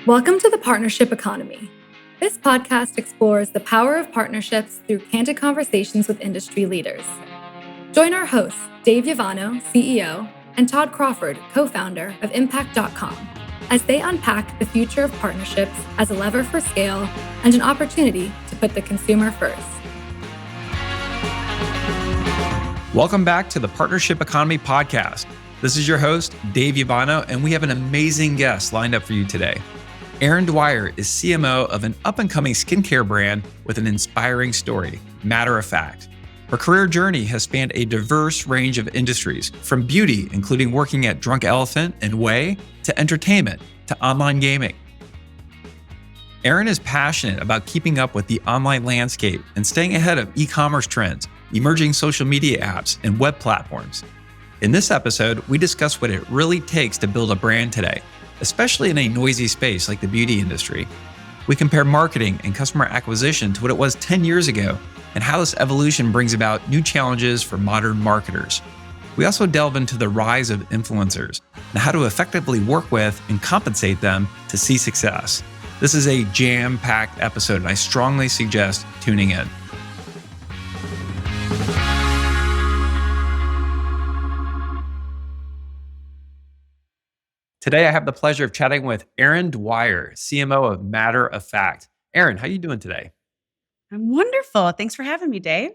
Welcome to the Partnership Economy. This podcast explores the power of partnerships through candid conversations with industry leaders. Join our hosts, Dave Yavano, CEO, and Todd Crawford, co-founder of Impact.com, as they unpack the future of partnerships as a lever for scale and an opportunity to put the consumer first. Welcome back to the Partnership Economy podcast. This is your host, Dave Yavano, and we have an amazing guest lined up for you today. Erin Dwyer is CMO of an up-and-coming skincare brand with an inspiring story, Matter of Fact. Her career journey has spanned a diverse range of industries, from beauty, including working at Drunk Elephant and OUAI, to entertainment, to online gaming. Erin is passionate about keeping up with the online landscape and staying ahead of e-commerce trends, emerging social media apps, and web platforms. In this episode, we discuss what it really takes to build a brand today, especially in a noisy space like the beauty industry. We compare marketing and customer acquisition to what it was 10 years ago and how this evolution brings about new challenges for modern marketers. We also delve into the rise of influencers and how to effectively work with and compensate them to see success. This is a jam-packed episode, and I strongly suggest tuning in. Today, I have the pleasure of chatting with Erin Dwyer, CMO of Matter of Fact. Erin, how are you doing today? I'm wonderful. Thanks for having me, Dave.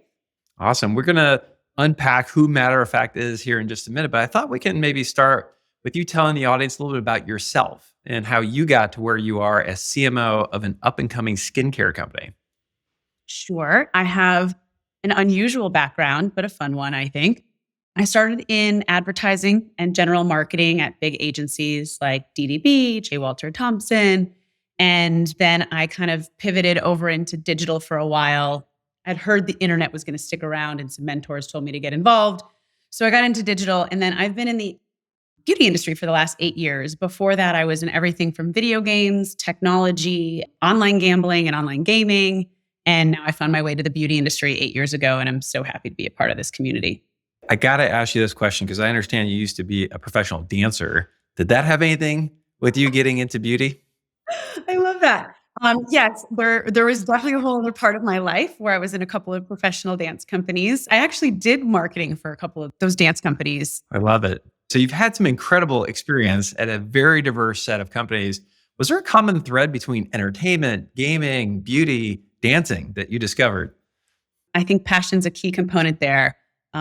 Awesome. We're going to unpack who Matter of Fact is here in just a minute, but I thought we can maybe start with you telling the audience a little bit about yourself and how you got to where you are as CMO of an up-and-coming skincare company. Sure. I have an unusual background, but a fun one, I think. I started in advertising and general marketing at big agencies like DDB, J. Walter Thompson. And then I kind of pivoted over into digital for a while. I'd heard the internet was going to stick around and some mentors told me to get involved. So I got into digital, and then I've been in the beauty industry for the last 8 years. Before that, I was in everything from video games, technology, online gambling, and online gaming. And now I found my way to the beauty industry 8 years ago, and I'm so happy to be a part of this community. I got to ask you this question because I understand you used to be a professional dancer. Did that have anything with you getting into beauty? I love that. Yes, there was definitely a whole other part of my life where I was in a couple of professional dance companies. I actually did marketing for a couple of those dance companies. I love it. So you've had some incredible experience at a very diverse set of companies. Was there a common thread between entertainment, gaming, beauty, dancing that you discovered? I think passion's a key component there.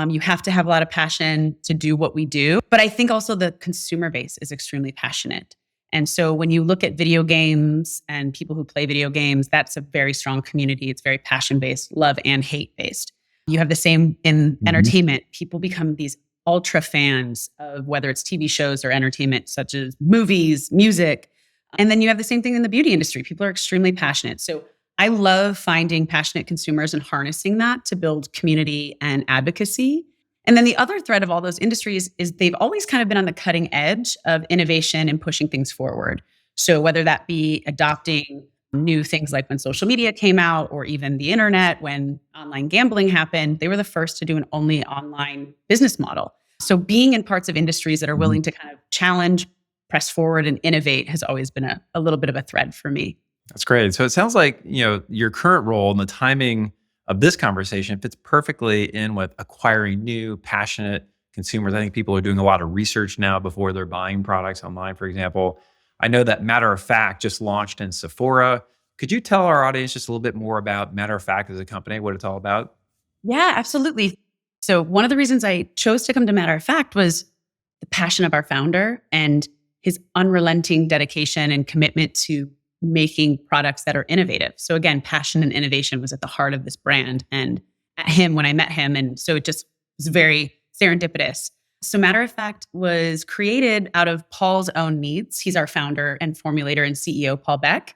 You have to have a lot of passion to do what we do. But I think also the consumer base is extremely passionate. And so when you look at video games and people who play video games, that's a very strong community. It's very passion-based, love and hate-based. You have the same in entertainment. People become these ultra fans of whether it's TV shows or entertainment, such as movies, music. And then you have the same thing in the beauty industry. People are extremely passionate. So I love finding passionate consumers and harnessing that to build community and advocacy. And then the other thread of all those industries is they've always kind of been on the cutting edge of innovation and pushing things forward. So whether that be adopting new things like when social media came out, or even the internet, when online gambling happened, they were the first to do an only online business model. So being in parts of industries that are willing to kind of challenge, press forward, and innovate has always been a little bit of a thread for me. That's great. So it sounds like, your current role and the timing of this conversation fits perfectly in with acquiring new, passionate consumers. I think people are doing a lot of research now before they're buying products online, for example. I know that Matter of Fact just launched in Sephora. Could you tell our audience just a little bit more about Matter of Fact as a company, what it's all about? Yeah, absolutely. So one of the reasons I chose to come to Matter of Fact was the passion of our founder and his unrelenting dedication and commitment to making products that are innovative. So again, passion and innovation was at the heart of this brand and at him when I met him. And so it just was very serendipitous. So Matter of Fact was created out of Paul's own needs. He's our founder and formulator and CEO, Paul Baek.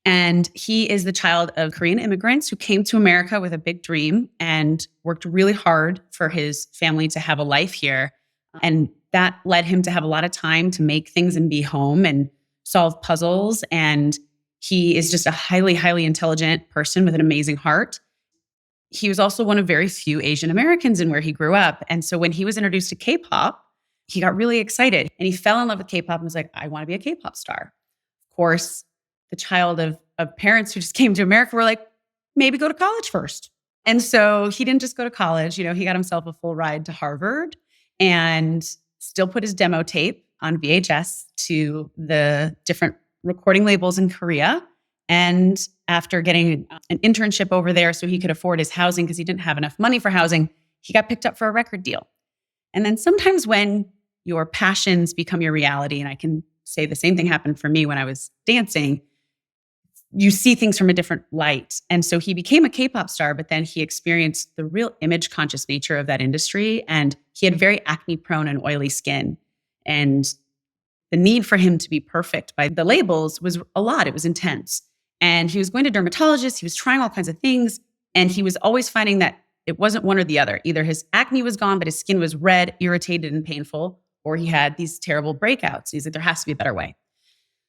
And he is the child of Korean immigrants who came to America with a big dream and worked really hard for his family to have a life here. And that led him to have a lot of time to make things and be home and solve puzzles. And he is just a highly, highly intelligent person with an amazing heart. He was also one of very few Asian Americans in where he grew up. And so when he was introduced to K-pop, he got really excited and he fell in love with K-pop and was like, I want to be a K-pop star. Of course, the child of parents who just came to America, were like, maybe go to college first. And so he didn't just go to college. He got himself a full ride to Harvard and still put his demo tape on VHS to the different recording labels in Korea. And after getting an internship over there so he could afford his housing because he didn't have enough money for housing, he got picked up for a record deal. And then sometimes when your passions become your reality, and I can say the same thing happened for me when I was dancing, you see things from a different light. And so he became a K-pop star, but then he experienced the real image conscious nature of that industry. And he had very acne prone and oily skin. And the need for him to be perfect by the labels was a lot. It was intense. And he was going to dermatologists. He was trying all kinds of things. And he was always finding that it wasn't one or the other. Either his acne was gone, but his skin was red, irritated, and painful, or he had these terrible breakouts. He's like, there has to be a better way.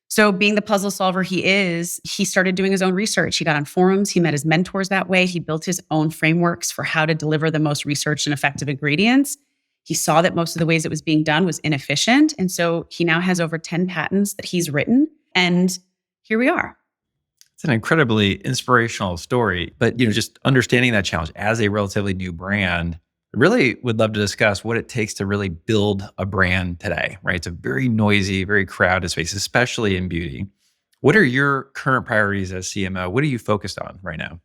So being the puzzle solver he is, he started doing his own research. He got on forums. He met his mentors that way. He built his own frameworks for how to deliver the most researched and effective ingredients. He saw that most of the ways it was being done was inefficient. And so he now has over 10 patents that he's written. And here we are. It's an incredibly inspirational story, but just understanding that challenge as a relatively new brand, I really would love to discuss what it takes to really build a brand today, right? It's a very noisy, very crowded space, especially in beauty. What are your current priorities as CMO? What are you focused on right now?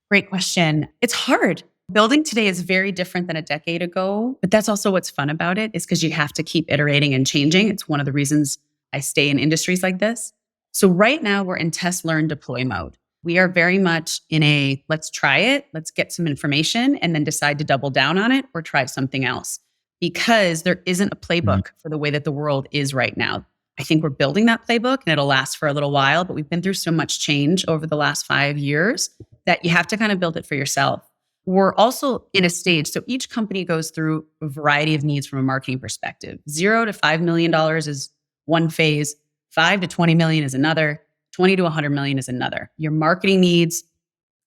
Great question. It's hard. Building today is very different than a decade ago, but that's also what's fun about it, is because you have to keep iterating and changing. It's one of the reasons I stay in industries like this. So right now we're in test, learn, deploy mode. We are very much in a, let's try it, let's get some information and then decide to double down on it or try something else, because there isn't a playbook for the way that the world is right now. I think we're building that playbook and it'll last for a little while, but we've been through so much change over the last 5 years that you have to kind of build it for yourself. We're also in a stage, so each company goes through a variety of needs from a marketing perspective. $0 to $5 million is one phase, 5 to 20 million is another, 20 to 100 million is another. Your marketing needs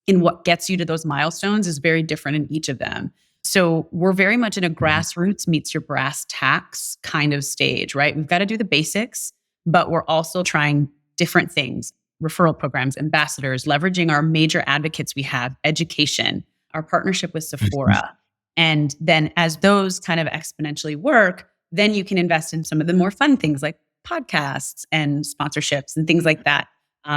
in what gets you to those milestones is very different in each of them. So we're very much in a grassroots meets your brass tacks kind of stage, right? We've got to do the basics, but we're also trying different things, referral programs, ambassadors, leveraging our major advocates we have, education, our partnership with Sephora. And then as those kind of exponentially work, then you can invest in some of the more fun things like podcasts and sponsorships and things like that.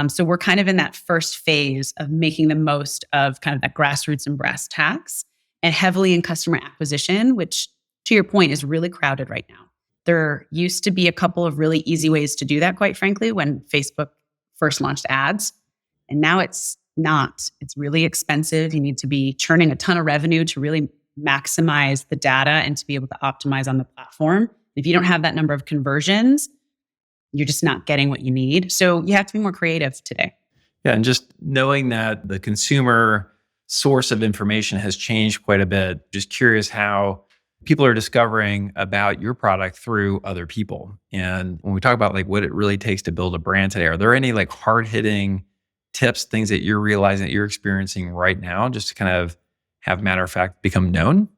So we're kind of in that first phase of making the most of kind of that grassroots and brass tacks, and heavily in customer acquisition, which to your point is really crowded right now. There used to be a couple of really easy ways to do that, quite frankly, when Facebook first launched ads. And now it's not. It's really expensive. You need to be churning a ton of revenue to really maximize the data and to be able to optimize on the platform. If you don't have that number of conversions, you're just not getting what you need. So you have to be more creative today. Yeah, and just knowing that the consumer source of information has changed quite a bit. Just curious how people are discovering about your product through other people. And when we talk about like what it really takes to build a brand today, are there any like hard-hitting tips, things that you're realizing that you're experiencing right now, just to kind of have matter of fact become known?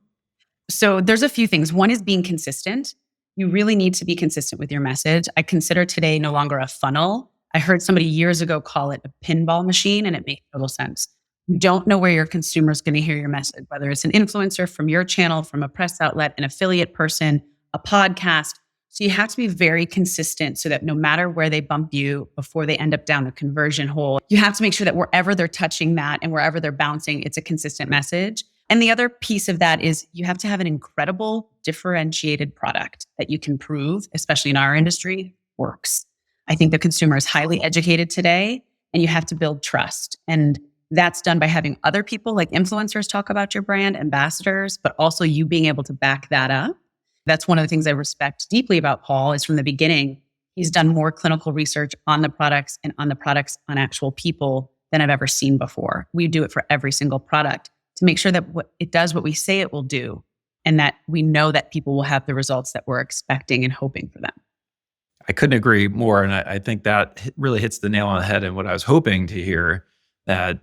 So there's a few things. One is being consistent. You really need to be consistent with your message. I consider today no longer a funnel. I heard somebody years ago call it a pinball machine, and it makes total sense. You don't know where your consumer is going to hear your message, whether it's an influencer from your channel, from a press outlet, an affiliate person, a podcast. So you have to be very consistent so that no matter where they bump you before they end up down the conversion hole, you have to make sure that wherever they're touching that and wherever they're bouncing, it's a consistent message. And the other piece of that is you have to have an incredible differentiated product that you can prove, especially in our industry, works. I think the consumer is highly educated today, and you have to build trust. And that's done by having other people like influencers talk about your brand, ambassadors, but also you being able to back that up. That's one of the things I respect deeply about Paul is from the beginning, he's done more clinical research on the products and on the products on actual people than I've ever seen before. We do it for every single product to make sure that it does what we say it will do, and that we know that people will have the results that we're expecting and hoping for them. I couldn't agree more. And I think that really hits the nail on the head and what I was hoping to hear, that,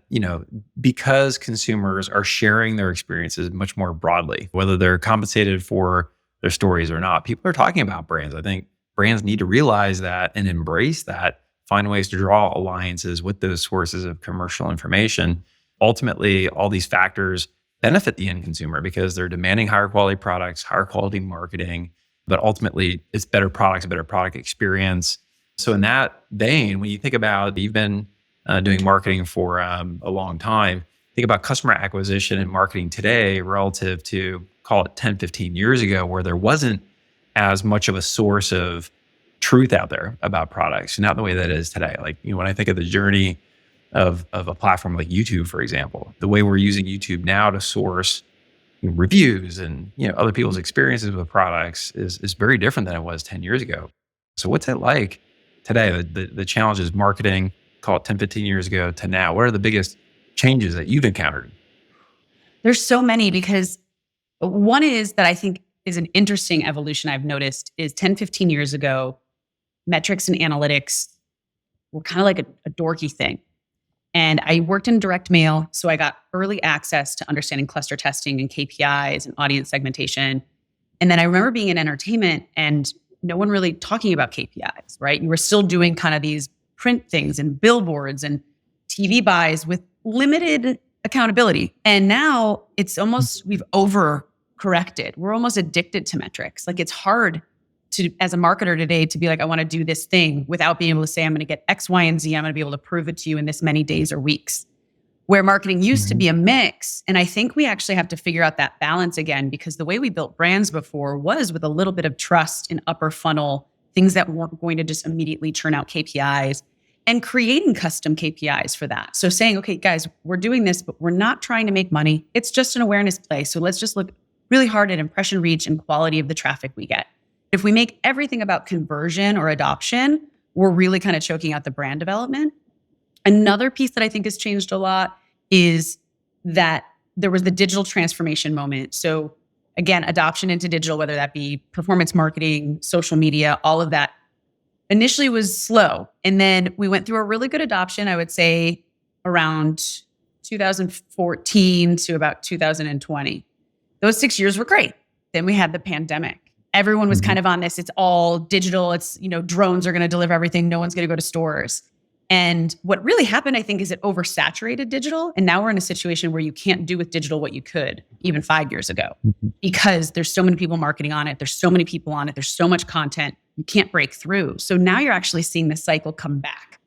because consumers are sharing their experiences much more broadly, whether they're compensated for their stories or not, people are talking about brands. I think brands need to realize that and embrace that find ways to draw alliances with those sources of commercial information. Ultimately, all these factors benefit the end consumer because they're demanding higher quality products, higher quality marketing, but ultimately it's better products, a better product experience. So in that vein, when you think about, you've been doing marketing for a long time, think about customer acquisition and marketing today relative to, call it 10, 15 years ago, where there wasn't as much of a source of truth out there about products, not the way that it is today. Like, when I think of the journey of a platform like YouTube, for example, the way we're using YouTube now to source reviews and other people's experiences with products is very different than it was 10 years ago. So what's it like today? The challenges marketing, call it 10, 15 years ago to now. What are the biggest changes that you've encountered? There's so many, because one is that I think is an interesting evolution I've noticed is 10, 15 years ago, metrics and analytics were kind of like a dorky thing. And I worked in direct mail, so I got early access to understanding cluster testing and KPIs and audience segmentation. And then I remember being in entertainment and no one really talking about KPIs, right? You were still doing kind of these print things and billboards and TV buys with limited accountability. And now it's almost, we've overcorrected. We're almost addicted to metrics. Like, it's hard to, as a marketer today, to be like, I want to do this thing without being able to say, I'm going to get X, Y, and Z. I'm going to be able to prove it to you in this many days or weeks. Where marketing used to be a mix. And I think we actually have to figure out that balance again, because the way we built brands before was with a little bit of trust in upper funnel, things that weren't going to just immediately churn out KPIs, and creating custom KPIs for that. So saying, okay, guys, we're doing this, but we're not trying to make money. It's just an awareness play. So let's just look really hard at impression reach and quality of the traffic we get. If we make everything about conversion or adoption, we're really kind of choking out the brand development. Another piece that I think has changed a lot is that there was the digital transformation moment. So again, adoption into digital, whether that be performance marketing, social media, all of that initially was slow. And then we went through a really good adoption, I would say around 2014 to about 2020. Those 6 years were great. Then we had the pandemic. Everyone was kind of on this. It's all digital. It's, drones are going to deliver everything. No one's going to go to stores. And what really happened, I think, is it oversaturated digital. And now we're in a situation where you can't do with digital what you could even 5 years ago, because there's so many people marketing on it. There's so many people on it. There's so much content. You can't break through. So now you're actually seeing the cycle come back.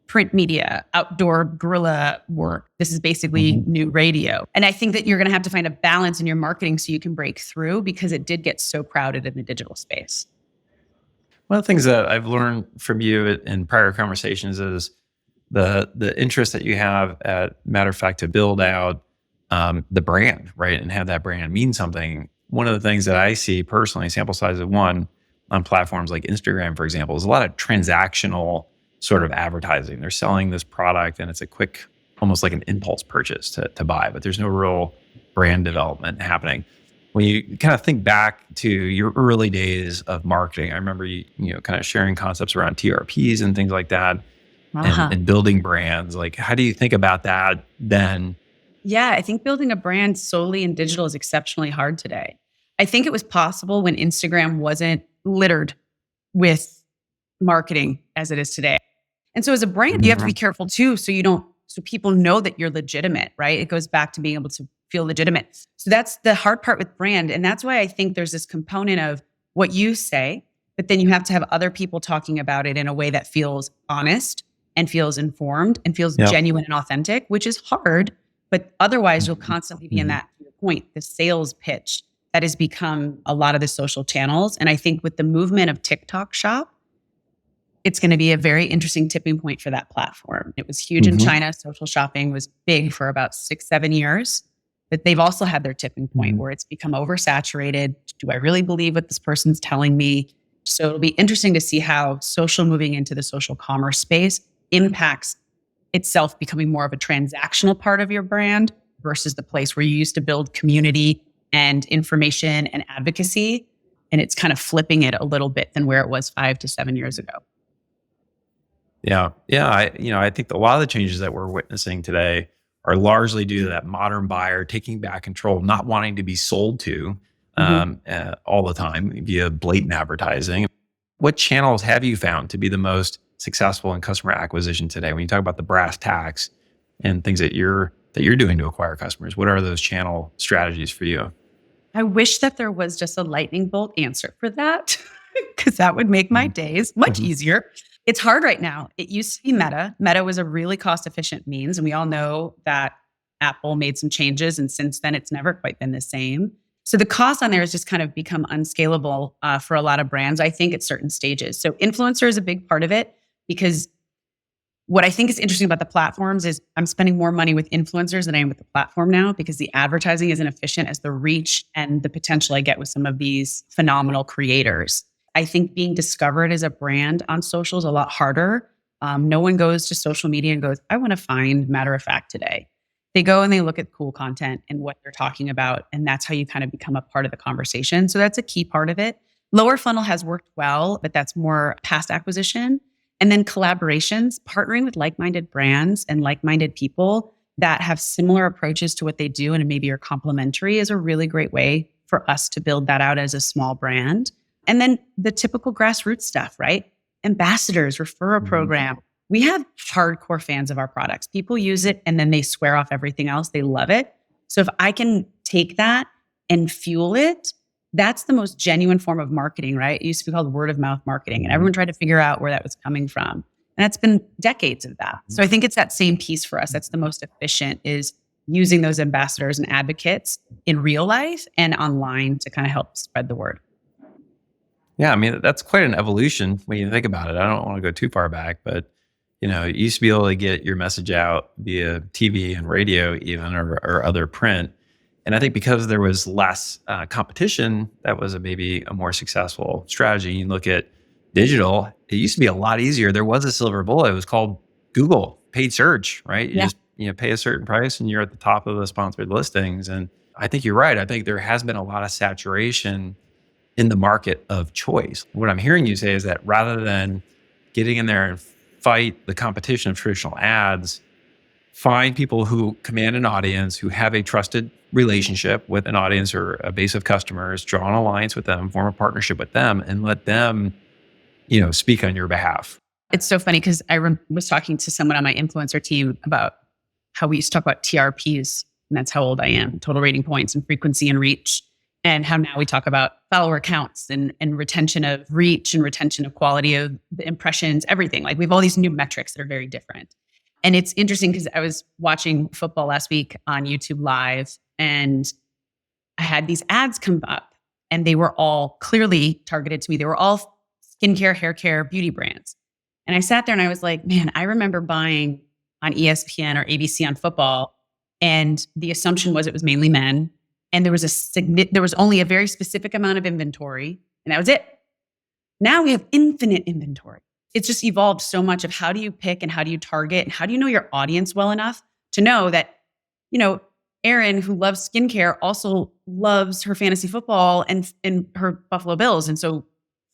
Print media, outdoor guerrilla work. This is basically new radio. And I think that you're going to have to find a balance in your marketing so you can break through, because it did get so crowded in the digital space. One of the things that I've learned from you in prior conversations is the interest that you have, matter of fact, to build out the brand, right? And have that brand mean something. One of the things that I see personally, sample size of one, on platforms like Instagram, for example, is a lot of transactional sort of advertising. They're selling this product and it's a quick, almost like an impulse purchase to buy, but there's no real brand development happening. When you kind of think back to your early days of marketing, I remember you kind of sharing concepts around TRPs and things like that, and building brands. Like, how do you think about that then? Yeah, I think building a brand solely in digital is exceptionally hard today. I think it was possible when Instagram wasn't littered with marketing as it is today. And so as a brand, you have to be careful too, so people know that you're legitimate, right? It goes back to being able to feel legitimate. So that's the hard part with brand. And that's why I think there's this component of what you say, but then you have to have other people talking about it in a way that feels honest and feels informed and feels genuine and authentic, which is hard. But otherwise, you'll constantly be in that, to your point, the sales pitch that has become a lot of the social channels. And I think with the movement of TikTok Shop, it's going to be a very interesting tipping point for that platform. It was huge in China. Social shopping was big for about 6-7 years, but they've also had their tipping point where it's become oversaturated. Do I really believe what this person's telling me? So it'll be interesting to see how social moving into the social commerce space impacts itself becoming more of a transactional part of your brand versus the place where you used to build community and information and advocacy. And it's kind of flipping it a little bit than where it was 5 to 7 years ago. Yeah. I think a lot of the changes that we're witnessing today are largely due to that modern buyer taking back control, not wanting to be sold to all the time via blatant advertising. What channels have you found to be the most successful in customer acquisition today? When you talk about the brass tacks and things that you're doing to acquire customers, what are those channel strategies for you? I wish that there was just a lightning bolt answer for that, because that would make my days much easier. It's hard right now. It used to be Meta. Meta was a really cost-efficient means, and we all know that Apple made some changes, and since then, it's never quite been the same. So the cost on there has just kind of become unscalable for a lot of brands, I think, at certain stages. So influencer is a big part of it, because what I think is interesting about the platforms is I'm spending more money with influencers than I am with the platform now, because the advertising isn't efficient as the reach and the potential I get with some of these phenomenal creators. I think being discovered as a brand on social is a lot harder. No one goes to social media and goes, I want to find Matter of Fact today. They go and they look at cool content and what they're talking about. And that's how you kind of become a part of the conversation. So that's a key part of it. Lower funnel has worked well, but that's more past acquisition. And then collaborations, partnering with like-minded brands and like-minded people that have similar approaches to what they do and maybe are complementary, is a really great way for us to build that out as a small brand. And then the typical grassroots stuff, right? Ambassadors, referral program. We have hardcore fans of our products. People use it and then they swear off everything else. They love it. So if I can take that and fuel it, that's the most genuine form of marketing, right? It used to be called word of mouth marketing, and everyone tried to figure out where that was coming from. And that's been decades of that. So I think it's that same piece for us that's the most efficient, is using those ambassadors and advocates in real life and online to kind of help spread the word. Yeah, I mean, that's quite an evolution when you think about it. I don't want to go too far back, but you used to be able to get your message out via TV and radio even, or other print. And I think because there was less competition, that was maybe a more successful strategy. You look at digital, it used to be a lot easier. There was a silver bullet. It was called Google paid search, right? You just pay a certain price and you're at the top of the sponsored listings. And I think you're right. I think there has been a lot of saturation in the market of choice. What I'm hearing you say is that rather than getting in there and fight the competition of traditional ads, find people who command an audience, who have a trusted relationship with an audience or a base of customers, draw an alliance with them, form a partnership with them, and let them, speak on your behalf. It's so funny because I was talking to someone on my influencer team about how we used to talk about TRPs, and that's how old I am, total rating points and frequency and reach, and how now we talk about follower counts and retention of reach and retention of quality of the impressions, everything. Like we have all these new metrics that are very different. And it's interesting because I was watching football last week on YouTube Live, and I had these ads come up, and they were all clearly targeted to me. They were all skincare, hair care, beauty brands. And I sat there and I was like, man, I remember buying on ESPN or ABC on football, and the assumption was it was mainly men. And there was only a very specific amount of inventory, and that was it. Now we have infinite inventory. It's just evolved so much of how do you pick and how do you target and how do you know your audience well enough to know that, Erin, who loves skincare, also loves her fantasy football and her Buffalo Bills. And so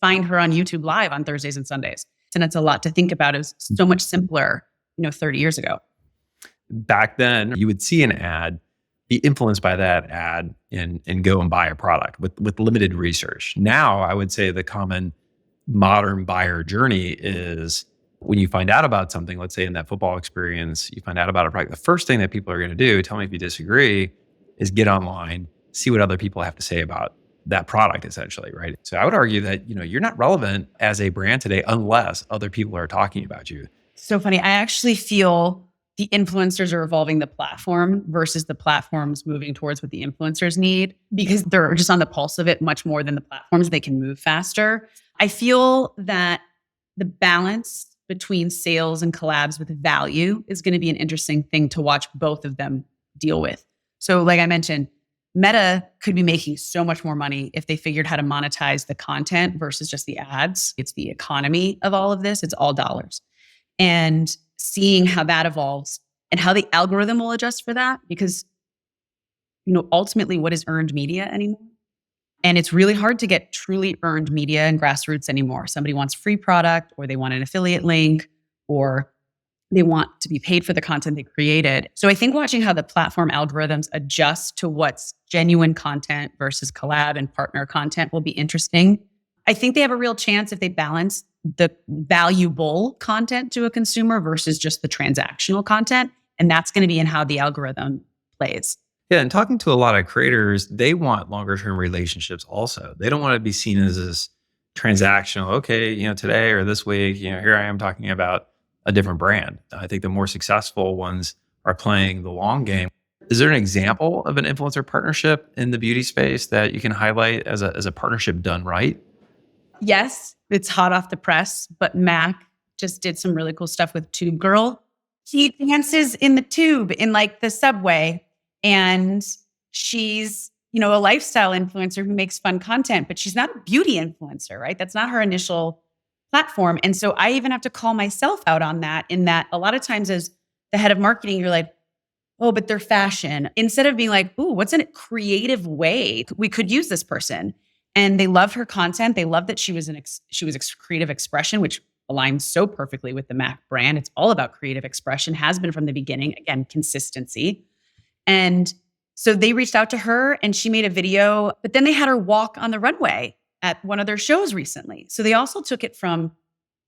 find her on YouTube Live on Thursdays and Sundays. And it's a lot to think about. It was so much simpler, 30 years ago. Back then, you would see an ad, be influenced by that ad and go and buy a product with limited research. Now, I would say the common modern buyer journey is when you find out about something, let's say in that football experience, you find out about a product, the first thing that people are going to do, tell me if you disagree, is get online, see what other people have to say about that product, essentially, right? So I would argue that, you're not relevant as a brand today unless other people are talking about you. So funny. I actually feel the influencers are evolving the platform versus the platforms moving towards what the influencers need, because they're just on the pulse of it much more than the platforms. They can move faster. I feel that the balance between sales and collabs with value is going to be an interesting thing to watch both of them deal with. So like I mentioned, Meta could be making so much more money if they figured how to monetize the content versus just the ads. It's the economy of all of this. It's all dollars. And seeing how that evolves and how the algorithm will adjust for that, because, ultimately what is earned media anymore? And it's really hard to get truly earned media and grassroots anymore. Somebody wants free product, or they want an affiliate link, or they want to be paid for the content they created. So I think watching how the platform algorithms adjust to what's genuine content versus collab and partner content will be interesting. I think they have a real chance if they balance the valuable content to a consumer versus just the transactional content. And that's going to be in how the algorithm plays. Yeah, and talking to a lot of creators, they want longer term relationships also. They don't want to be seen as this transactional, okay, today or this week, here I am talking about a different brand. I think the more successful ones are playing the long game. Is there an example of an influencer partnership in the beauty space that you can highlight as a partnership done right? Yes, it's hot off the press, but Mac just did some really cool stuff with Tube Girl. She dances in the tube in like the subway, and she's, a lifestyle influencer who makes fun content, but she's not a beauty influencer, right? That's not her initial platform. And so I even have to call myself out on that, in that a lot of times as the head of marketing, you're like, oh, but they're fashion. Instead of being like, ooh, what's a creative way we could use this person? And they loved her content. They loved that she was creative expression, which aligns so perfectly with the Mac brand. It's all about creative expression, has been from the beginning. Again, consistency. And so they reached out to her and she made a video, but then they had her walk on the runway at one of their shows recently. So they also took it from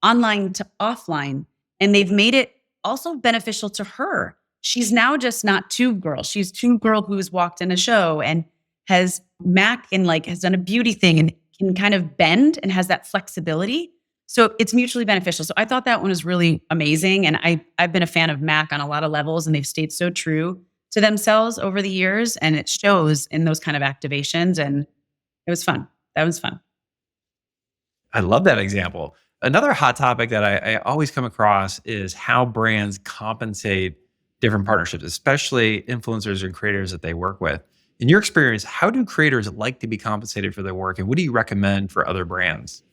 online to offline, and they've made it also beneficial to her. She's now just not Tube Girl. She's Tube Girl who's walked in a show and has Mac and has done a beauty thing and can kind of bend and has that flexibility. So it's mutually beneficial. So I thought that one was really amazing. And I've been a fan of Mac on a lot of levels, and they've stayed so true to themselves over the years. And it shows in those kind of activations. And it was fun. That was fun. I love that example. Another hot topic that I always come across is how brands compensate different partnerships, especially influencers and creators that they work with. In your experience, how do creators like to be compensated for their work, and what do you recommend for other brands?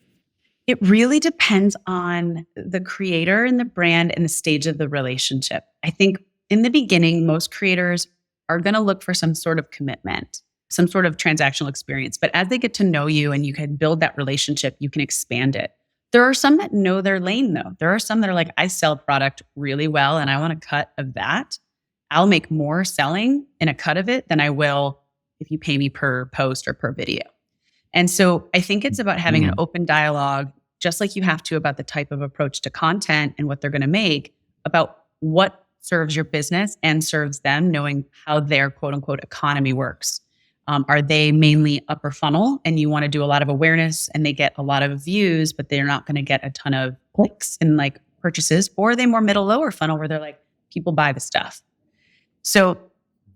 It really depends on the creator and the brand and the stage of the relationship. I think in the beginning, most creators are going to look for some sort of commitment, some sort of transactional experience. But as they get to know you and you can build that relationship, you can expand it. There are some that know their lane, though. There are some that are like, I sell product really well and I want a cut of that. I'll make more selling in a cut of it than I will if you pay me per post or per video. And so I think it's about having an open dialogue, just like you have to about the type of approach to content and what they're going to make, about what serves your business and serves them, knowing how their quote unquote economy works. Are they mainly upper funnel and you want to do a lot of awareness and they get a lot of views, but they're not going to get a ton of clicks and purchases? Or are they more middle lower funnel where they're like, people buy the stuff? So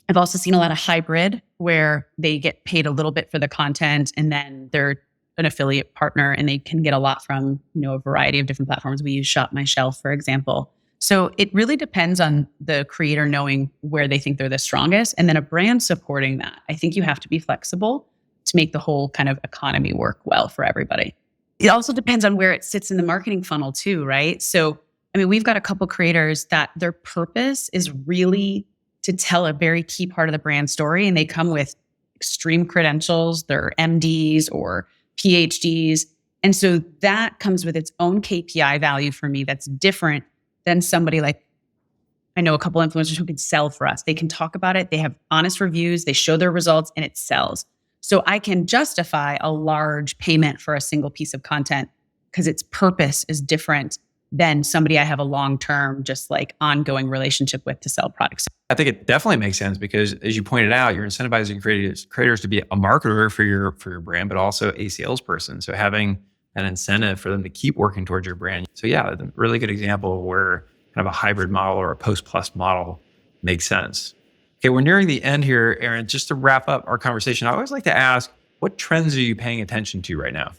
I've also seen a lot of hybrid where they get paid a little bit for the content and then they're an affiliate partner and they can get a lot from, a variety of different platforms. We use Shop My Shelf, for example. So it really depends on the creator knowing where they think they're the strongest and then a brand supporting that. I think you have to be flexible to make the whole kind of economy work well for everybody. It also depends on where it sits in the marketing funnel too, right? So, we've got a couple creators that their purpose is really to tell a very key part of the brand story. And they come with extreme credentials. They're MDs or PhDs. And so that comes with its own KPI value for me that's different than somebody I know a couple influencers who can sell for us. They can talk about it. They have honest reviews. They show their results and it sells. So I can justify a large payment for a single piece of content because its purpose is different than somebody I have a long-term, just ongoing relationship with to sell products. I think it definitely makes sense because, as you pointed out, you're incentivizing creators to be a marketer for your brand, but also a salesperson. So having an incentive for them to keep working towards your brand. So yeah, a really good example where kind of a hybrid model or a post-plus model makes sense. Okay, we're nearing the end here, Erin. Just to wrap up our conversation, I always like to ask, what trends are you paying attention to right now?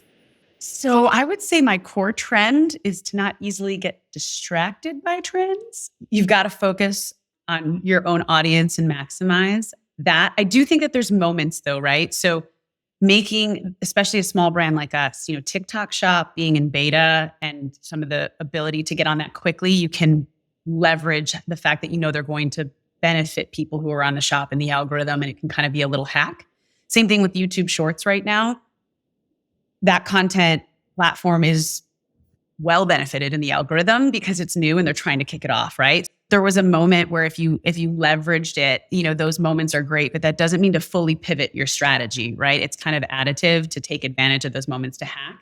So I would say my core trend is to not easily get distracted by trends. You've got to focus on your own audience and maximize that. I do think that there's moments though, right? So making, especially a small brand like us, TikTok Shop being in beta and some of the ability to get on that quickly, you can leverage the fact that they're going to benefit people who are on the shop and the algorithm, and it can kind of be a little hack. Same thing with YouTube Shorts right now. That content platform is well benefited in the algorithm because it's new and they're trying to kick it off, right? There was a moment where if you leveraged it, those moments are great, but that doesn't mean to fully pivot your strategy, right? It's kind of additive to take advantage of those moments to hack.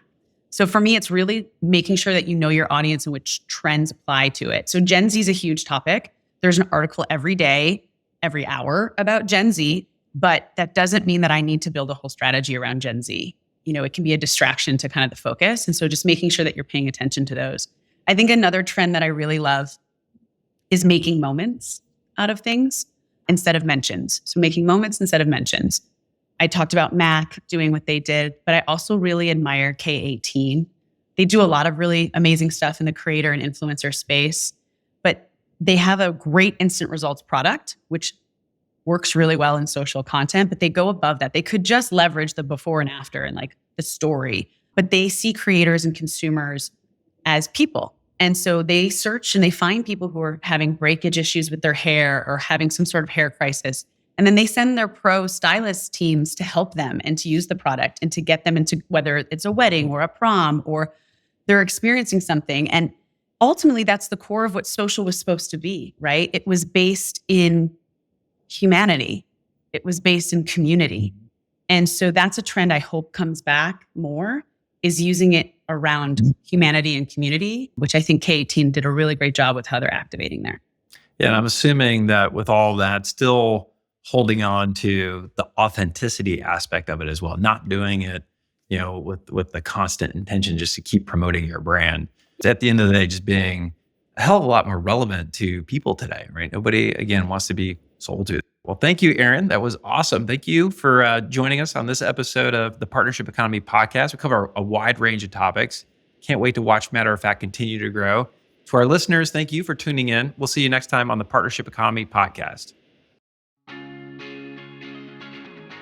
So for me, it's really making sure that you know your audience and which trends apply to it. So Gen Z is a huge topic. There's an article every day, every hour about Gen Z, but that doesn't mean that I need to build a whole strategy around Gen Z. It can be a distraction to kind of the focus. And so just making sure that you're paying attention to those. I think another trend that I really love is making moments out of things instead of mentions. So making moments instead of mentions. I talked about Mac doing what they did, but I also really admire K18. They do a lot of really amazing stuff in the creator and influencer space, but they have a great instant results product, which works really well in social content, but they go above that. They could just leverage the before and after and like the story, but they see creators and consumers as people. And so they search and they find people who are having breakage issues with their hair or having some sort of hair crisis. And then they send their pro stylist teams to help them and to use the product and to get them into whether it's a wedding or a prom or they're experiencing something. And ultimately, that's the core of what social was supposed to be, right? It was based in humanity. It was based in community. And so that's a trend I hope comes back more, is using it around humanity and community, which I think K18 did a really great job with how they're activating there. Yeah, and I'm assuming that with all that, still holding on to the authenticity aspect of it as well, not doing it, with the constant intention just to keep promoting your brand. At the end of the day, just being a hell of a lot more relevant to people today, right? Nobody, again, wants to be sold to. Well, thank you, Erin. That was awesome. Thank you for joining us on this episode of the Partnership Economy Podcast. We cover a wide range of topics. Can't wait to watch Matter of Fact continue to grow. To our listeners, thank you for tuning in. We'll see you next time on the Partnership Economy Podcast.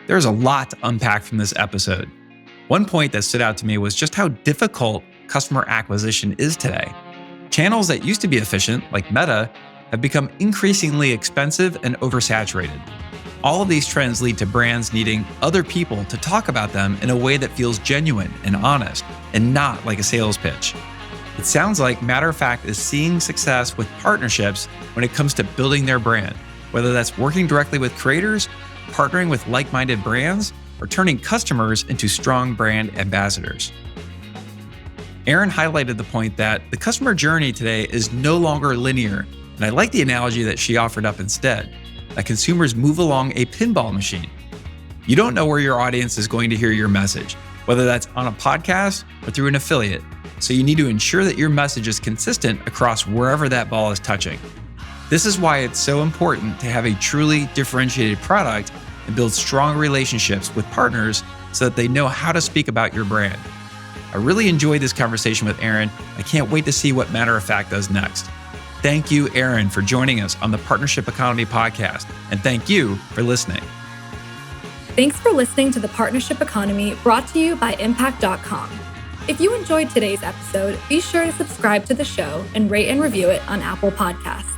There's a lot to unpack from this episode. One point that stood out to me was just how difficult customer acquisition is today. Channels that used to be efficient, like Meta, have become increasingly expensive and oversaturated. All of these trends lead to brands needing other people to talk about them in a way that feels genuine and honest, and not like a sales pitch. It sounds like Matter of Fact is seeing success with partnerships when it comes to building their brand, whether that's working directly with creators, partnering with like-minded brands, or turning customers into strong brand ambassadors. Erin highlighted the point that the customer journey today is no longer linear, and I like the analogy that she offered up instead, that consumers move along a pinball machine. You don't know where your audience is going to hear your message, whether that's on a podcast or through an affiliate, so you need to ensure that your message is consistent across wherever that ball is touching. This is why it's so important to have a truly differentiated product and build strong relationships with partners so that they know how to speak about your brand. I really enjoyed this conversation with Erin. I can't wait to see what Matter of Fact does next. Thank you, Erin, for joining us on the Partnership Economy Podcast, and thank you for listening. Thanks for listening to the Partnership Economy, brought to you by Impact.com. If you enjoyed today's episode, be sure to subscribe to the show and rate and review it on Apple Podcasts.